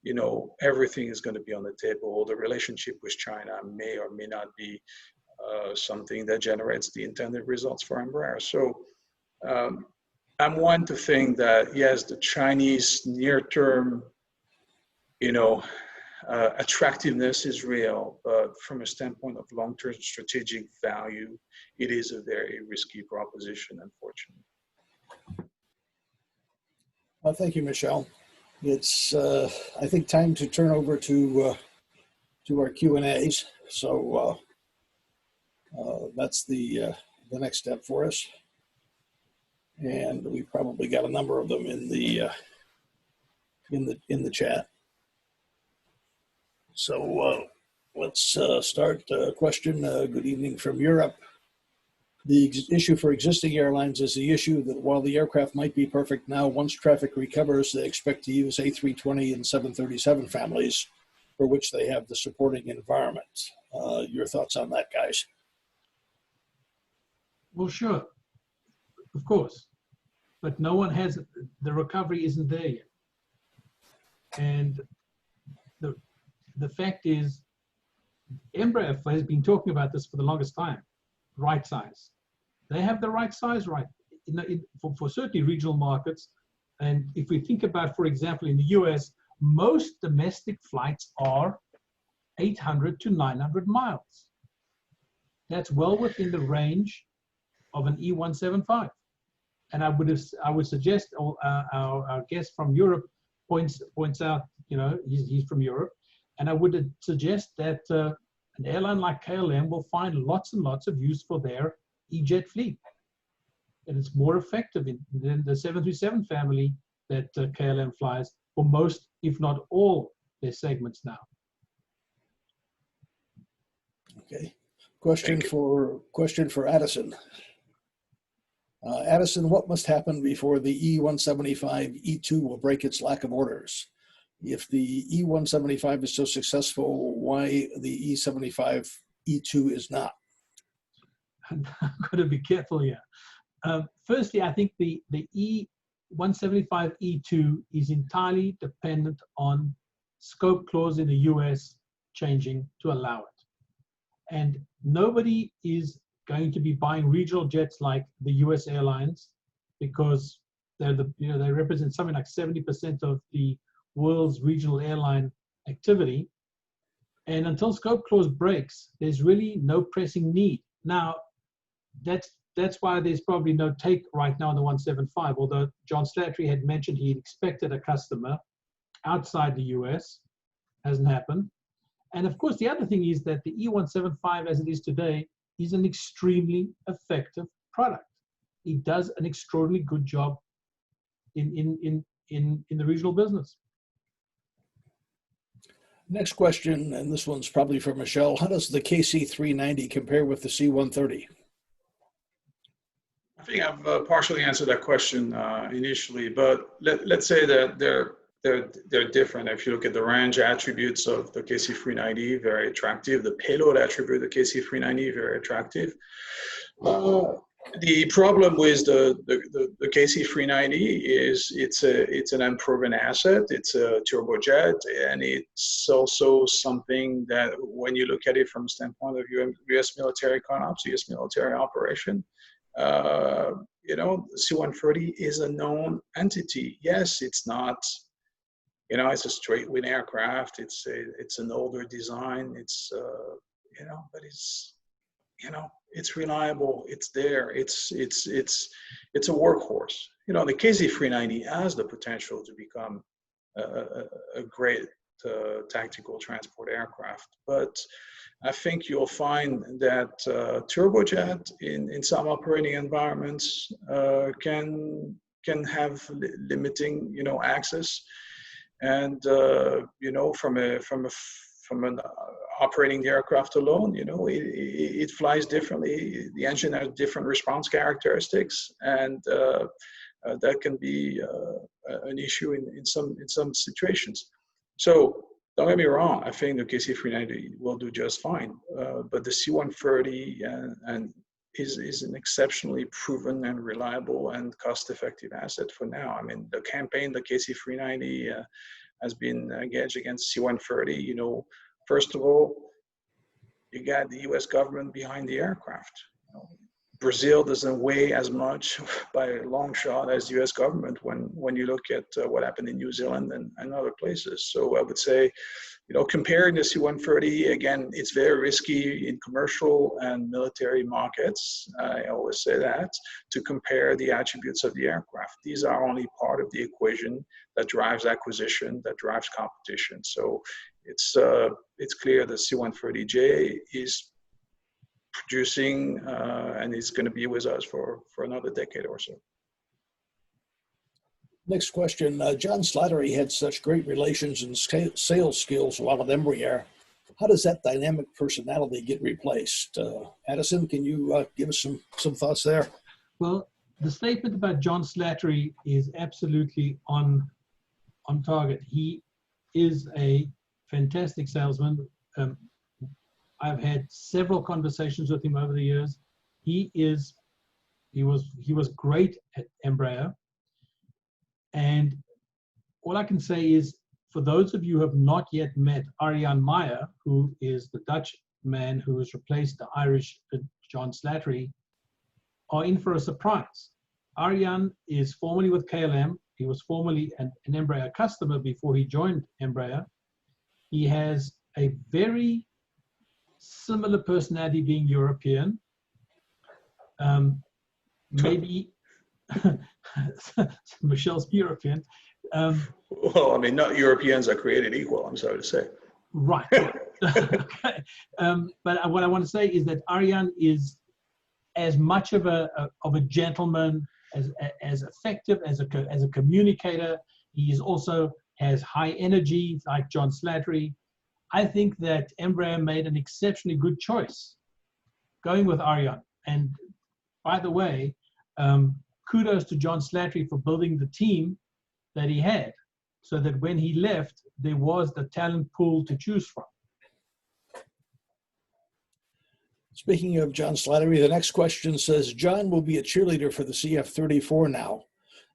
you know, everything is going to be on the table. The relationship with China may or may not be something that generates the intended results for Embraer. So I'm one to think that, yes, the Chinese near-term, you know, attractiveness is real, but from a standpoint of long-term strategic value, it is a very risky proposition, unfortunately. Well, thank you, Michel. It's, I think, time to turn over to our Q&As. So that's the next step for us, and we've probably got a number of them in the chat. So let's start a question. Good evening from Europe. The issue for existing airlines is the issue that while the aircraft might be perfect now, once traffic recovers, they expect to use A320 and 737 families for which they have the supporting environment. Your thoughts on that, guys? Well, sure, of course, but no one has, the recovery isn't there yet. And the fact is, Embraer has been talking about this for the longest time, right size. They have the right size, right, for certainly regional markets. And if we think about, for example, in the US, most domestic flights are 800 to 900 miles. That's well within the range of an E175. And I would suggest our guest from Europe points out, you know, he's from Europe, and I would suggest that an airline like KLM will find lots and lots of use for their E-jet fleet. And it's more effective than the 737 family that KLM flies for most, if not all, their segments now. Okay. Question for Addison. Addison, what must happen before the E-175-E2 will break its lack of orders? If the E-175 is so successful, why the E-75-E2 is not? I'm going to be careful here. Firstly, I think the E-175-E2 is entirely dependent on scope clause in the US changing to allow it. And nobody is going to be buying regional jets like the US airlines, because they represent something like 70% of the world's regional airline activity. And until scope clause breaks, there's really no pressing need. Now, that's why there's probably no take right now on the 175, although John Slattery had mentioned he expected a customer outside the US. Hasn't happened. And of course, the other thing is that the E-175 as it is today is an extremely effective product. It does an extraordinarily good job in the regional business. Next question, and this one's probably for Michelle. How does the KC-390 compare with the C-130? I think I've partially answered that question initially, but let's say that they're different. If you look at the range attributes of the KC-390, very attractive. The payload attribute of the KC-390, very attractive. The problem with the KC-390 is it's an unproven asset. It's a turbojet, and it's also something that when you look at it from the standpoint of U.S. military CONOPS, U.S. military operation, the C-130 is a known entity. Yes, it's not, it's a straight wing aircraft. It's an older design. It's, but it's reliable. It's there. It's a workhorse. The KC-390 has the potential to become a great tactical transport aircraft, but I think you'll find that turbojet in some operating environments can have limiting access, and from an operating the aircraft alone, it flies differently. The engine has different response characteristics, and that can be an issue in some situations. So don't get me wrong, I think the KC-390 will do just fine, but the C-130 is an exceptionally proven and reliable and cost-effective asset for now. I mean, the campaign the KC-390 has been engaged against C-130. First of all, you got the U.S. government behind the aircraft. Brazil doesn't weigh as much by a long shot as the U.S. government when you look at what happened in New Zealand and other places. So I would say, comparing the C-130, again, it's very risky in commercial and military markets. I always say that, to compare the attributes of the aircraft. These are only part of the equation that drives acquisition, that drives competition. So it's clear the C-130J is producing and is going to be with us for another decade or so. Next question. John Slattery had such great relations and sales skills while at Embraer. How does that dynamic personality get replaced? Addison, can you give us some thoughts there? Well, the statement about John Slattery is absolutely on target. He is a fantastic salesman. I've had several conversations with him over the years. He was great at Embraer. And all I can say is, for those of you who have not yet met Arjan Meyer, who is the Dutch man who has replaced the Irish John Slattery, are in for a surprise. Arjan is formerly with KLM. He was formerly an Embraer customer before he joined Embraer. He has a very similar personality, being European. Maybe Michelle's European. Well, I mean, not Europeans are created equal, I'm sorry to say. Right. Okay. But what I want to say is that Arjan is as much of a gentleman as effective as a communicator. He is also has high energy, like John Slattery. I think that Embraer made an exceptionally good choice going with Ariane. And by the way, kudos to John Slattery for building the team that he had, so that when he left, there was the talent pool to choose from. Speaking of John Slattery, the next question says, John will be a cheerleader for the CF-34 now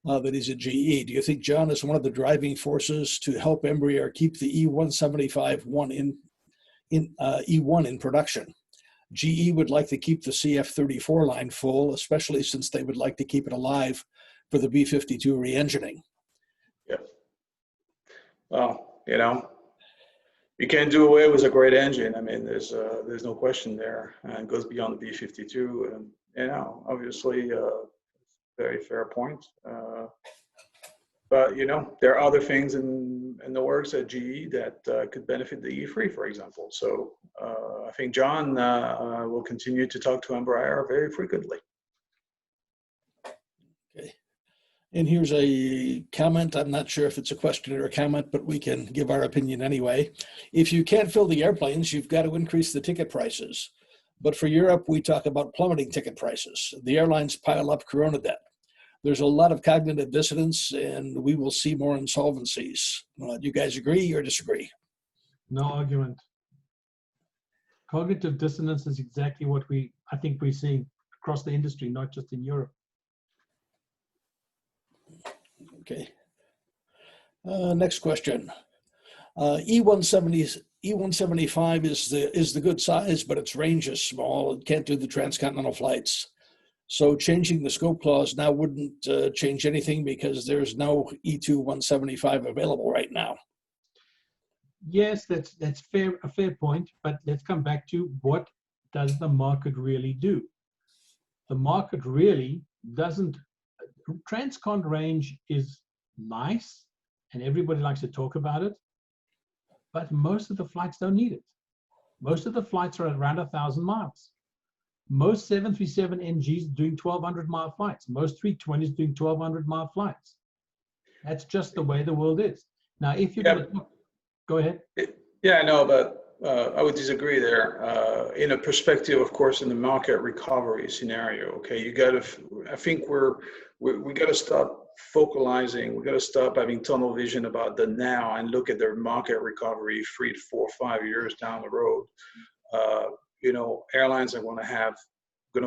that he's at GE. Do you think John is one of the driving forces to help Embraer keep the E175 E1 in production? GE would like to keep the CF-34 line full, especially since they would like to keep it alive for the B-52 re-engining. Yeah. Well, you can't do away with a great engine. I mean, there's no question there, and it goes beyond the B-52. And obviously, very fair point. But there are other things in the works at GE that could benefit the E3, for example. So I think John will continue to talk to Embraer very frequently. Okay. And here's a comment. I'm not sure if it's a question or a comment, but we can give our opinion anyway. If you can't fill the airplanes, you've got to increase the ticket prices. But for Europe, we talk about plummeting ticket prices. The airlines pile up corona debt. There's a lot of cognitive dissonance, and we will see more insolvencies. Do you guys agree or disagree? No argument. Cognitive dissonance is exactly what I think we're seeing across the industry, not just in Europe. Okay. Next question. E175 is the good size, but its range is small. It can't do the transcontinental flights. So changing the scope clause now wouldn't change anything because there's no E2-175 available right now. Yes, that's a fair point, but let's come back to what does the market really do? The market really doesn't. Transcon range is nice, and everybody likes to talk about it, but most of the flights don't need it. Most of the flights are around 1,000 miles. Most 737 NGs doing 1,200-mile flights. Most 320s doing 1,200-mile flights. That's just the way the world is. Now, if you're going to go ahead. Yeah, I know, but I would disagree there. In a perspective, of course, in the market recovery scenario, okay, I think we got to stop focalizing. We got to stop having tunnel vision about the now and look at their market recovery 3 to 4, 5 years down the road. Airlines are going to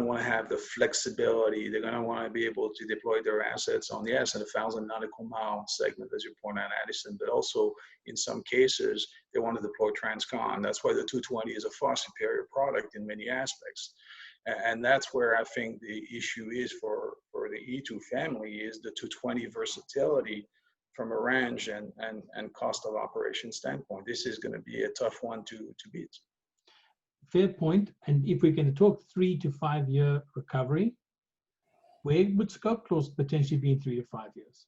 want to have the flexibility. They're going to want to be able to deploy their assets on, yes, in 1,000 nautical mile segment, as you point out, Addison, but also in some cases, they want to deploy transcon. That's why the 220 is a far superior product in many aspects. And that's where I think the issue is for the E2 family is the 220 versatility from a range and cost of operation standpoint. This is going to be a tough one to beat. Fair point. And if we're going to talk 3 to 5 year recovery, where would scope clause potentially be in 3 to 5 years?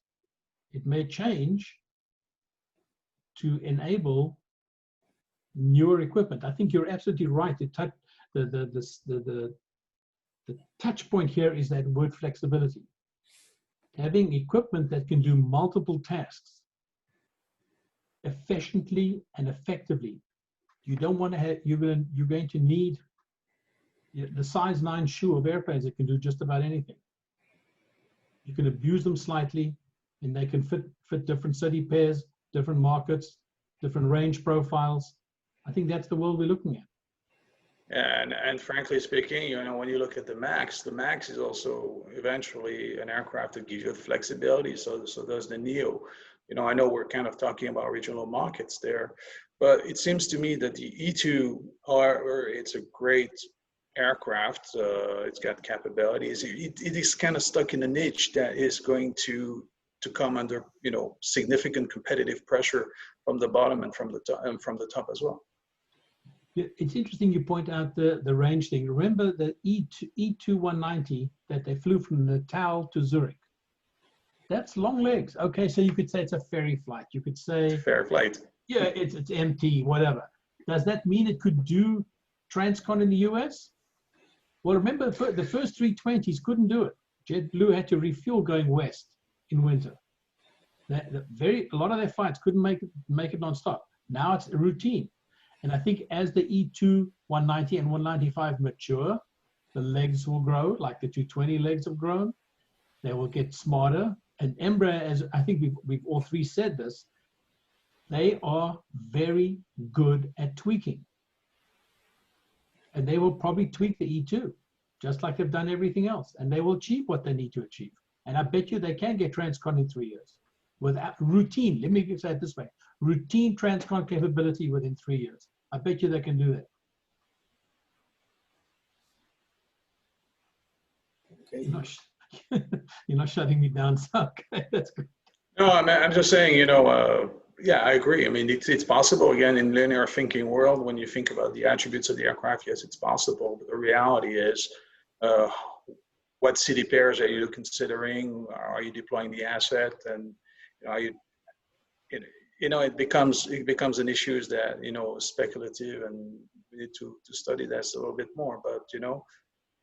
It may change to enable newer equipment. I think you're absolutely right. The touch point here is that word flexibility. Having equipment that can do multiple tasks efficiently and effectively. You don't want to have, you're going to need the size 9 shoe of airplanes that can do just about anything. You can abuse them slightly, and they can fit different city pairs, different markets, different range profiles. I think that's the world we're looking at. And frankly speaking, when you look at the MAX is also eventually an aircraft that gives you flexibility. So does the Neo. I know we're kind of talking about regional markets there, but it seems to me that the E2, however, it's a great aircraft. It's got capabilities. It is kind of stuck in a niche that is going to come under significant competitive pressure from the bottom and from the top as well. It's interesting you point out the range thing. Remember the E2-190 that they flew from Natal to Zurich? That's long legs. Okay, so you could say it's a ferry flight. You could say fair flight. Yeah, it's MT, whatever. Does that mean it could do transcon in the US? Well, remember the first 320s couldn't do it. JetBlue had to refuel going west in winter. A lot of their flights couldn't make it nonstop. Now it's a routine. And I think as the E2 190 and 195 mature, the legs will grow like the 220 legs have grown. They will get smarter. And Embraer, as I think we've all three said this, they are very good at tweaking. And they will probably tweak the E2, just like they've done everything else. And they will achieve what they need to achieve. And I bet you they can get transcon in 3 years. Without routine, let me say it this way, routine transcon capability within 3 years. I bet you they can do that. Okay. You're not shutting me down, so okay, that's good. No, I'm just saying, yeah, I agree. I mean, it's possible, again, in linear thinking world, when you think about the attributes of the aircraft, yes, it's possible. But the reality is, what city pairs are you considering? Are you deploying the asset? And are you, it becomes an issue that, speculative, and we need to study that a little bit more. But,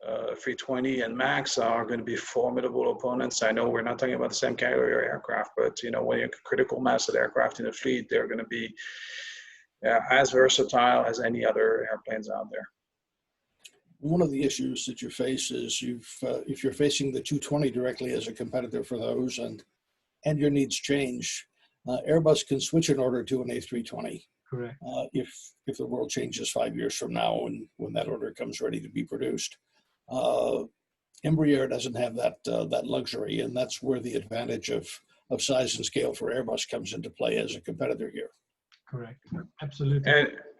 320 and MAX are going to be formidable opponents. I know we're not talking about the same category of aircraft, but when you're critical mass of aircraft in the fleet, they're going to be as versatile as any other airplanes out there. One of the issues that you face is if you're facing the 220 directly as a competitor for those, and your needs change, Airbus can switch an order to an A320. Correct. If the world changes 5 years from now, and when that order comes ready to be produced. Embraer doesn't have that luxury, and that's where the advantage of size and scale for Airbus comes into play as a competitor here. Correct. Absolutely.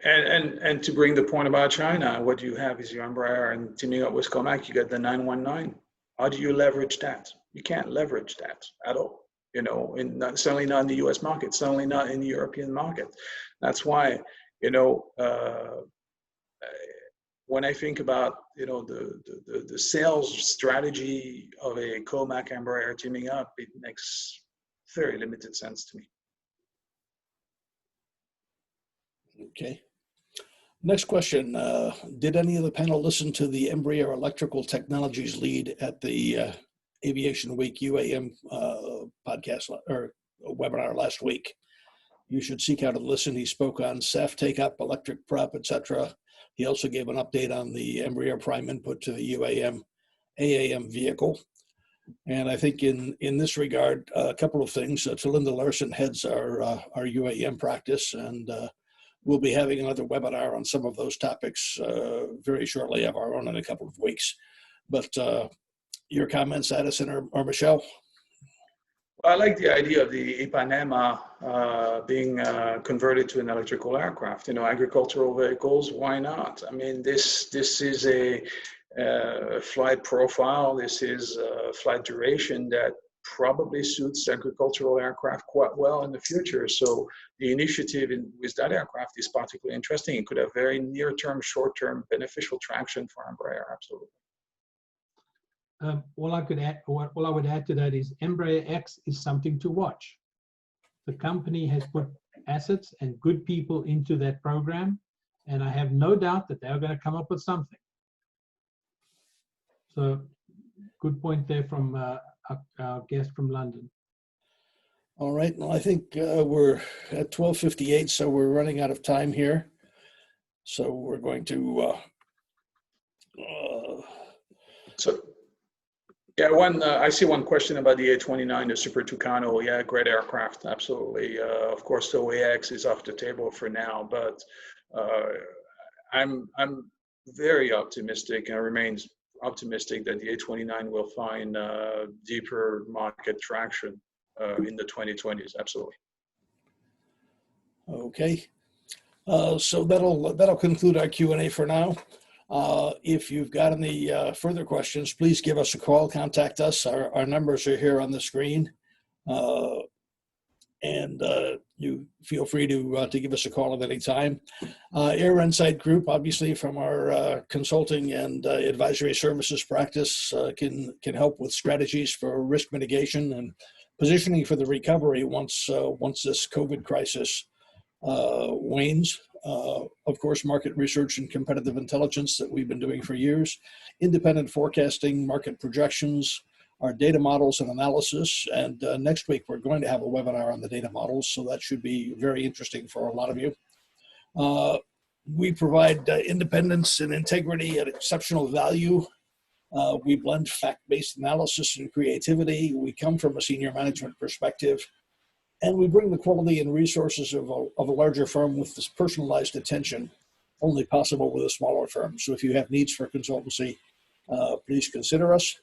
And to bring the point about China, what you have is your Embraer, and teaming up with Comac, you get the 919. How do you leverage that? You can't leverage that at all. Certainly not in the U.S. market, certainly not in the European market. That's why, when I think about the sales strategy of a Comac Embraer teaming up, it makes very limited sense to me. Okay. Next question. Did any of the panel listen to the Embraer Electrical Technologies lead at the Aviation Week UAM podcast or webinar last week? You should seek out and listen. He spoke on SAF take-up, electric prep, etc. He also gave an update on the Embraer prime input to the UAM AAM vehicle. And I think in this regard, a couple of things. Linda Larson heads our UAM practice, and we'll be having another webinar on some of those topics very shortly of our own in a couple of weeks. But your comments, Addison or Michelle? I like the idea of the Ipanema being converted to an electrical aircraft. Agricultural vehicles, why not? I mean, this is a flight profile. This is a flight duration that probably suits agricultural aircraft quite well in the future. So the initiative with that aircraft is particularly interesting. It could have very near-term, short-term beneficial traction for Embraer, absolutely. All I would add to that is Embraer X is something to watch. The company has put assets and good people into that program, and I have no doubt that they're going to come up with something. So, good point there from our guest from London. All right. Well, I think we're at 12:58, so we're running out of time here. So we're going to. I see one question about the A29, the Super Tucano. Yeah, great aircraft, absolutely. Of course, the OAX is off the table for now, but I'm very optimistic, and remains optimistic that the A29 will find deeper market traction in the 2020s. Absolutely. Okay. So that'll conclude our Q&A for now. If you've got any further questions, please give us a call, contact us. Our numbers are here on the screen. And you feel free to give us a call at any time. AirInsight Group, obviously from our consulting and advisory services practice, can help with strategies for risk mitigation and positioning for the recovery once this COVID crisis wanes. Of course, market research and competitive intelligence that we've been doing for years, independent forecasting, market projections, our data models and analysis. And next week, we're going to have a webinar on the data models, so that should be very interesting for a lot of you. We provide independence and integrity at exceptional value. We blend fact-based analysis and creativity. We come from a senior management perspective, and we bring the quality and resources of a larger firm with this personalized attention, only possible with a smaller firm. So if you have needs for consultancy, please consider us.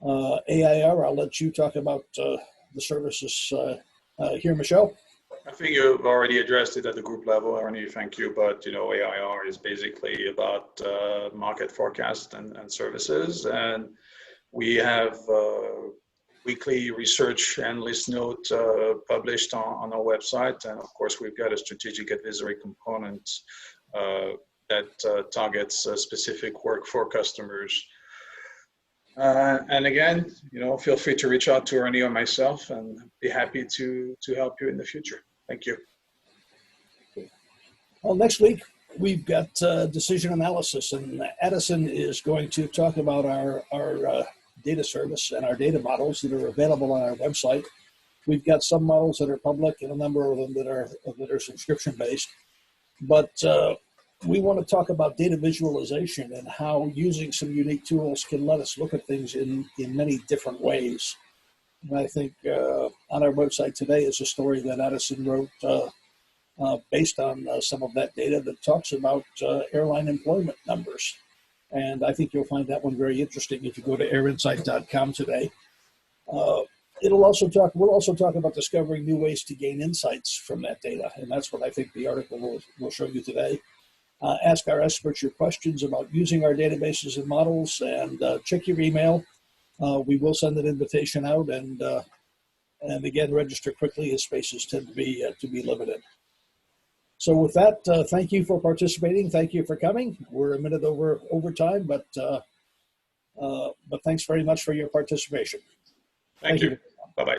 AIR, I'll let you talk about the services here, Michelle. I think you've already addressed it at the group level, Ernie, thank you. But, AIR is basically about market forecast and services. And we have weekly research analyst note published on our website. And of course, we've got a strategic advisory component that targets specific work for customers. And again, feel free to reach out to Ernie or myself, and be happy to help you in the future. Thank you. Well, next week, we've got decision analysis, and Addison is going to talk about our data service and our data models that are available on our website. We've got some models that are public and a number of them that are subscription-based. But we want to talk about data visualization and how using some unique tools can let us look at things in many different ways. And I think on our website today is a story that Addison wrote based on some of that data that talks about airline employment numbers. And I think you'll find that one very interesting if you go to AirInsight.com today. We'll also talk about discovering new ways to gain insights from that data. And that's what I think the article will show you today. Ask our experts your questions about using our databases and models, and check your email. We will send an invitation out, and again, register quickly as spaces tend to be limited. So with that, thank you for participating. Thank you for coming. We're a minute over time, but thanks very much for your participation. Thank you. Bye-bye.